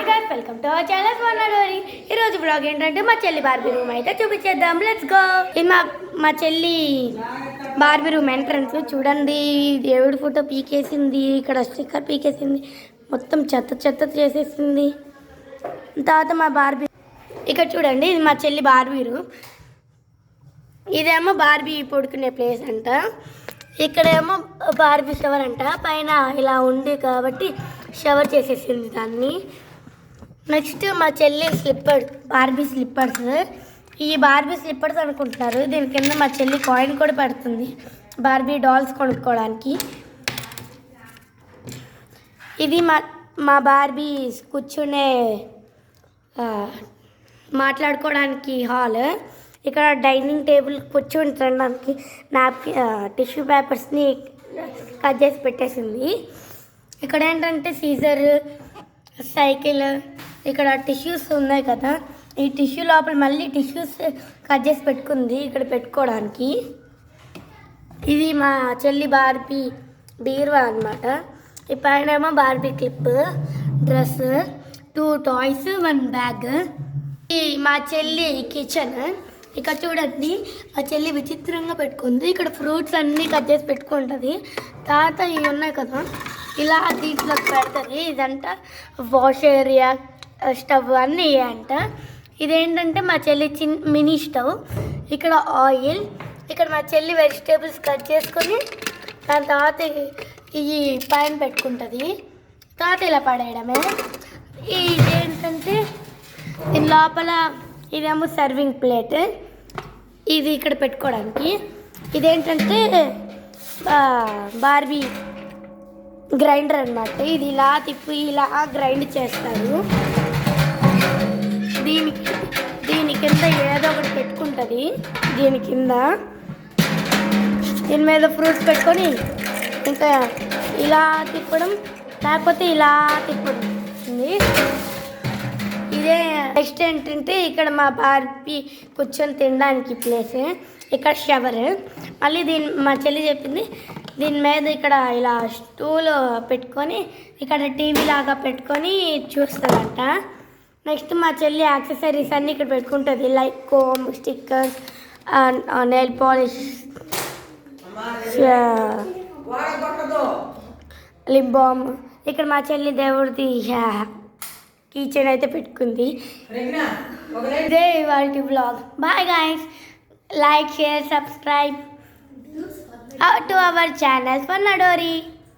Guys welcome to our channel Swarnadori. ఈ రోజు blog ఏంటంటే మా చెల్లి బార్బీ రూమ్ అయితే చూపించేద్దాం. Let's go. ఇది మా చెల్లి బార్బీ రూమ్ ఎంట్రన్స్. చూడండి, దేవుడి ఫోటో పీకేసింది, ఇక్కడ స్టిక్కర్ పీకేసింది, మొత్తం చెత్త చెత్త చేసేసింది. తర్వాత మా బార్బీ ఇక్కడ చూడండి, ఇది మా చెల్లి బార్బీ రూమ్. ఇదేమో బార్బీ పడుకునే ప్లేస్ అంట. ఇక్కడేమో బార్బీ షవర్ అంట. పైన ఇలా ఉంది కాబట్టి షవర్ చేసేసింది దాన్ని. నెక్స్ట్ మా చెల్లి స్లిప్పర్స్, బార్బీ స్లిప్పర్స్. ఈ బార్బీ స్లిప్పర్స్ అనుకుంటున్నారు, దీని కింద మా చెల్లి కాయిన్ కూడా పెడుతుంది బార్బీ డాల్స్ కొనుక్కోవడానికి. ఇది మా బార్బీ కూర్చునే మాట్లాడుకోవడానికి హాల్. ఇక్కడ డైనింగ్ టేబుల్ కూర్చొని తినడానికి టిష్యూ పేపర్స్ని కట్ చేసి పెట్టేసింది. ఇక్కడ ఏంటంటే సీజర్, సైకిల్, ఇక్కడ టిష్యూస్ ఉన్నాయి కదా, ఈ టిష్యూ లోపల మళ్ళీ టిష్యూస్ కట్ చేసి పెట్టుకుంది ఇక్కడ పెట్టుకోవడానికి. ఇది మా చెల్లి బార్బీ బీరువా అనమాట. ఈ పైన ఏమో Barbie clip, dress, 2 toys, 1 bag. ఈ మా చెల్లి కిచెన్. ఇక్కడ చూడండి, మా చెల్లి విచిత్రంగా పెట్టుకుంది. ఇక్కడ ఫ్రూట్స్ అన్నీ కట్ చేసి పెట్టుకుంటుంది. తర్వాత ఇవి ఉన్నాయి కదా, ఇలా దీంట్లోకి పెడుతుంది. ఇదంట వాష్ ఏరియా, స్టవ్ అన్నీ అంట. ఇదేంటంటే మా చెల్లి మినీ స్టవ్. ఇక్కడ ఆయిల్, ఇక్కడ మా చెల్లి వెజిటేబుల్స్ కట్ చేసుకొని దాని తర్వాత ఇవి పైన పెట్టుకుంటుంది. తర్వాత ఇలా పడేయడమే. ఇదేంటంటే దీని లోపల ఇదేమో సర్వింగ్ ప్లేట్, ఇది ఇక్కడ పెట్టుకోవడానికి. ఇదేంటంటే బార్బీ గ్రైండర్ అన్నమాట. ఇది ఇలా తిప్పి ఇలా గ్రైండ్ చేస్తారు. దీని కింద ఏదో ఒకటి పెట్టుకుంటుంది. దీని కింద దీని మీద ఫ్రూట్స్ పెట్టుకొని ఇంకా ఇలా తిప్పడం, లేకపోతే ఇలా తిప్పడం. ఇదే నెక్స్ట్ ఏంటంటే ఇక్కడ మా బార్బీ కూర్చొని తినడానికి ప్లేస్. ఇక్కడ షవర్. మళ్ళీ మా చెల్లి చెప్పింది దీని మీద ఇక్కడ ఇలా స్టూల్ పెట్టుకొని ఇక్కడ టీవీ లాగా పెట్టుకొని చూస్తుందంట. నెక్స్ట్ మా చెల్లి యాక్సెసరీస్ అన్నీ ఇక్కడ పెట్టుకుంటుంది, like comb, stickers, nail polish, lip balm. ఇక్కడ మా చెల్లి దేవుడిది కిచెన్ అయితే పెట్టుకుంది. ఇదే ఇవాల్టి vlog. Bye guys, like, share, subscribe to our channel స్వర్ణడోరి.